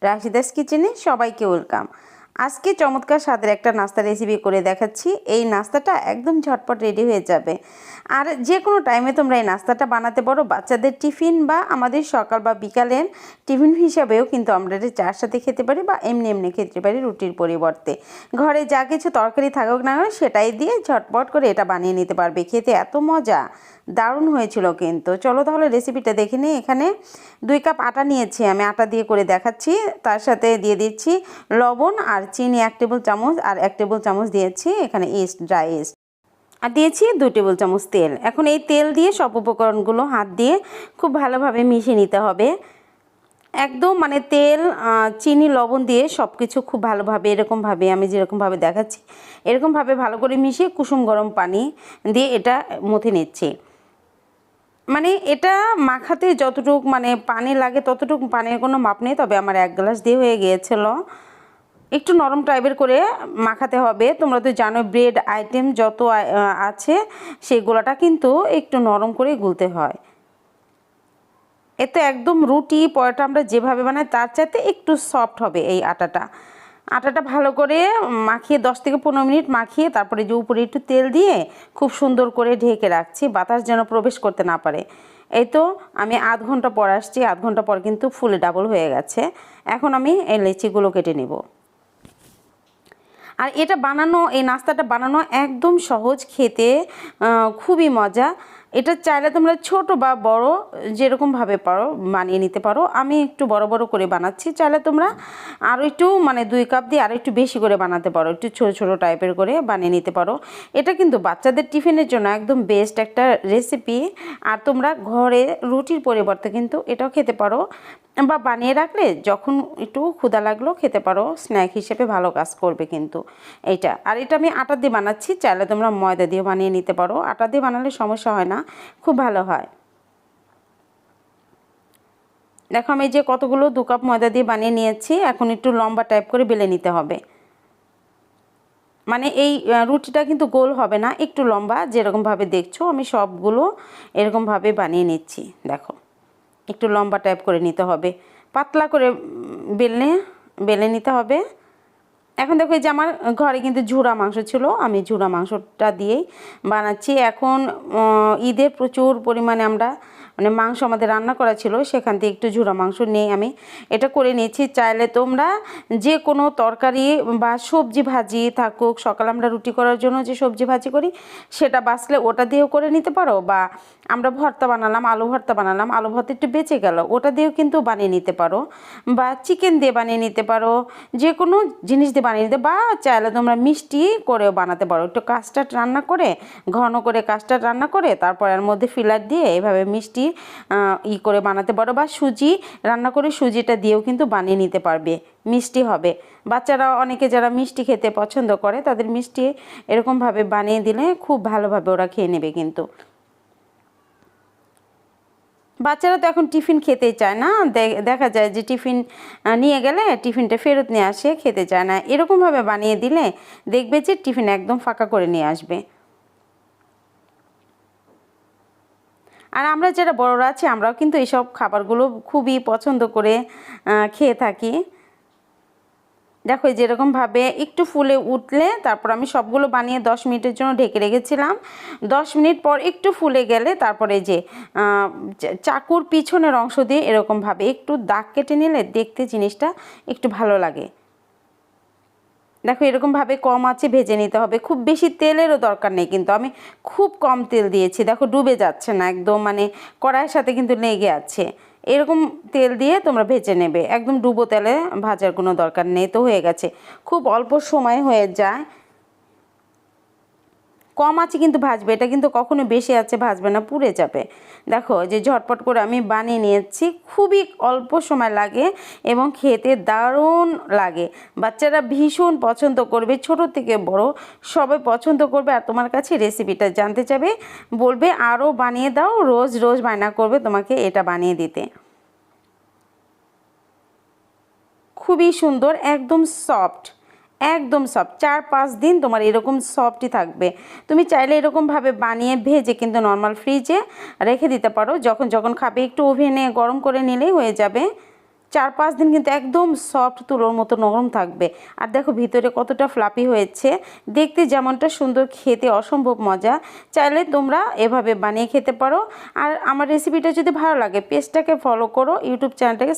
রাশিদাস কিচেনে সবাইকে ওয়েলকাম। আজকে চমৎকার স্বাদের একটা নাস্তা রেসিপি করে দেখাচ্ছি। এই নাস্তাটা একদম ঝটপট রেডি হয়ে যাবে, আর যে কোনো টাইমে তোমরা এই নাস্তাটা বানাতে পারো। বাচ্চাদের টিফিন বা আমাদের সকাল বা বিকালের টিফিন হিসাবেও কিন্তু আমরা এটা চার সাথে খেতে পারি বা এমনি এমনি খেতে পারি রুটির পরিবর্তে। ঘরে যা কিছু তরকারি থাকুক না কেন সেটাই দিয়ে ঝটপট করে এটা বানিয়ে নিতে পারবে। খেতে এত মজা, দারুণ হয়েছিল কিন্তু। চলো তাহলে রেসিপিটা দেখে নিই। এখানে 2 কাপ আটা নিয়েছি, আমি আটা দিয়ে করে দেখাচ্ছি। তার সাথে দিয়ে দিচ্ছি লবণ আর চিনি 1 টেবিল চামচ, আর 1 টেবিল চামচ দিয়েছি এখানে ইস্ট, ড্রাই ইস্ট, আর দিয়েছি 2 টেবিল চামচ তেল। এখন এই তেল দিয়ে সব উপকরণগুলো হাত দিয়ে খুব ভালোভাবে মিশিয়ে নিতে হবে। একদম মানে তেল, চিনি, লবণ দিয়ে সব কিছু খুব ভালোভাবে এরকমভাবে আমি যেরকমভাবে দেখাচ্ছি এরকমভাবে ভালো করে মিশিয়ে কুসুম গরম পানি দিয়ে এটা মথে নিচ্ছি। মানে এটা মাখাতে যতটুকু মানে পানি লাগে ততটুকু পানির কোনো মাপ নেই, তবে আমার 1 গ্লাস দিয়ে হয়ে গিয়েছিল। একটু নরম টাইপের করে মাখাতে হবে। তোমরা তো জানো ব্রেড আইটেম যত আছে সেগুলোটা কিন্তু একটু নরম করে গুলতে হয়। এতে একদম রুটি পরোটা আমরা যেভাবে বানাই তার চাইতে একটু সফট হবে এই আটাটা ভালো করে মাখিয়ে 10 থেকে 15 মিনিট মাখিয়ে তারপরে যে উপরে একটু তেল দিয়ে খুব সুন্দর করে ঢেকে রাখছি, বাতাস যেন প্রবেশ করতে না পারে। এই তো আমি আধ ঘন্টা পর আসছি, আধ ঘন্টা পর কিন্তু ফুলে ডাবল হয়ে গেছে। এখন আমি এই লেচিগুলো কেটে নেব। আর এটা বানানো, এই নাস্তাটা বানানো একদম সহজ, খেতে খুবই মজা। এটা চাইলে তোমরা ছোট বা বড় যেরকমভাবে পারো বানিয়ে নিতে পারো। আমি একটু বড় বড় করে বানাচ্ছি, চাইলে তোমরা আরও একটু মানে 2 কাপ দিয়ে আরও একটু বেশি করে বানাতে পারো, একটু ছোট ছোট টাইপের করে বানিয়ে নিতে পারো। এটা কিন্তু বাচ্চাদের টিফিনের জন্য একদম বেস্ট একটা রেসিপি। আর তোমরা ঘরে রুটির পরিবর্তে কিন্তু এটাও খেতে পারো, বা বানিয়ে রাখলে যখন একটু ক্ষুধা লাগলো খেতে পারো, স্ন্যাক হিসেবে ভালো কাজ করবে কিন্তু এইটা। আর এটা আমি আটা দিয়ে বানাচ্ছি, চাইলে তোমরা ময়দা দিয়ে বানিয়ে নিতে পারো। আটা দিয়ে বানালে সমস্যা হয় না, খুব ভালো হয়। দেখো আমি যে কতগুলো 2 কাপ ময়দা দিয়ে বানিয়ে নিয়েছি। এখন একটু লম্বা টাইপ করে বেলে নিতে হবে। মানে এই রুটিটা কিন্তু গোল হবে না, একটু লম্বা, যেরকমভাবে দেখছো আমি সবগুলো এরকমভাবে বানিয়ে নিচ্ছি। দেখো একটু লম্বা টাইপ করে নিতে হবে, পাতলা করে বেলে নিতে হবে। এখন দেখো এই যে আমার ঘরে কিন্তু ঝুরা মাংস ছিল, আমি ঝুরা মাংসটা দিয়েই বানাচ্ছি। এখন ঈদের প্রচুর পরিমাণে আমরা মানে মাংস আমাদের রান্না করা ছিল, সেখান থেকে একটু ঝুরা মাংস নিয়ে আমি এটা করে নিয়েছি। চাইলে তোমরা যে কোনো তরকারি বা সবজি ভাজি থাকুক, সকালে আমরা রুটি করার জন্য যে সবজি ভাজি করি সেটা বাঁচলে ওটা দিয়েও করে নিতে পারো, বা আমরা ভর্তা বানালাম, আলু ভর্তা বানালাম, আলু ভর্তা একটু বেঁচে গেল ওটা দিয়েও কিন্তু বানিয়ে নিতে পারো, বা চিকেন দিয়ে বানিয়ে নিতে পারো, যে কোনো জিনিস দিয়ে বানিয়ে নিতে, বা চাইলে তোমরা মিষ্টি করেও বানাতে পারো। একটু কাস্টার্ড রান্না করে, ঘন করে কাস্টার্ড রান্না করে তারপর এর মধ্যে ফিলার দিয়ে এভাবে মিষ্টি করে বানাতে পারো, বা সুজি রান্না করে সুজিটা দিয়েও কিন্তু বানিয়ে নিতে পারবে, মিষ্টি হবে। বাচ্চারা অনেকে যারা মিষ্টি খেতে পছন্দ করে তাদের মিষ্টি এরকমভাবে বানিয়ে দিলে খুব ভালোভাবে ওরা খেয়ে নেবে কিন্তু। বাচ্চারা তো এখন টিফিন খেতেই চায় না, দেখা যায় যে টিফিন নিয়ে গেলে টিফিনটা ফেরত নিয়ে আসে, খেতে চায় না। এরকমভাবে বানিয়ে দিলে দেখবে যে টিফিন একদম ফাঁকা করে নিয়ে আসবে। আর আমরা যারা বড়রা আছি আমরাও কিন্তু এইসব খাবারগুলো খুবই পছন্দ করে খেয়ে থাকি। দেখো যেরকমভাবে একটু ফুলে উঠলে তারপর আমি সবগুলো বানিয়ে 10 মিনিটের জন্য ঢেকে রেখেছিলাম। 10 মিনিট পর একটু ফুলে গেলে তারপরে যে চাকুর পিছনের অংশ দিয়ে এরকমভাবে একটু দাগ কেটে নিলে দেখতে জিনিসটা একটু ভালো লাগে। দেখো এরকমভাবে কম আঁচে ভেজে নিতে হবে, খুব বেশি তেলেরও দরকার নেই কিন্তু, আমি খুব কম তেল দিয়েছি। দেখো ডুবে যাচ্ছে না একদম, মানে কড়াইয়ের সাথে কিন্তু লেগে আছে। এরকম তেল দিয়ে তোমরা ভেজে নেবে, একদম ডুবো তেলে ভাজার কোনো দরকার নেই। তো হয়ে গেছে, খুব অল্প সময় হয়ে যায়। কম আছে কিন্তু ভাজবে, এটা কিন্তু কখনো বেশি আছে ভাজবে না, পুড়ে যাবে। দেখো যে ঝটপট করে আমি বানিয়ে নিয়েছি, খুবই অল্প সময় লাগে এবং খেতে দারুণ লাগে। বাচ্চারা ভীষণ পছন্দ করবে, ছোট থেকে বড় সবাই পছন্দ করবে। আর তোমার কাছে রেসিপিটা জানতে চাবে, বলবে আরও বানিয়ে দাও, রোজ রোজ বায়না করবে তোমাকে এটা বানিয়ে দিতে। খুবই সুন্দর, একদম সফট, একদম সফট। 4-5 দিন তোমার এরকম সফটই থাকবে। তুমি চাইলে এরকমভাবে বানিয়ে ভেজে কিন্তু নর্মাল ফ্রিজে রেখে দিতে পারো, যখন যখন খাবে একটু ওভেনে গরম করে নিলেই হয়ে যাবে। 4-5 দিন কিন্তু একদম সফট তুলোর মতো নরম থাকবে। আর দেখো ভিতরে কতটা ফ্লাপি হয়েছে, দেখতে যেমনটা সুন্দর, খেতে অসম্ভব মজা। চাইলে তোমরা এভাবে বানিয়ে খেতে পারো। আর আমার রেসিপিটা যদি ভালো লাগে পেজটাকে ফলো করো, ইউটিউব চ্যানেলটাকে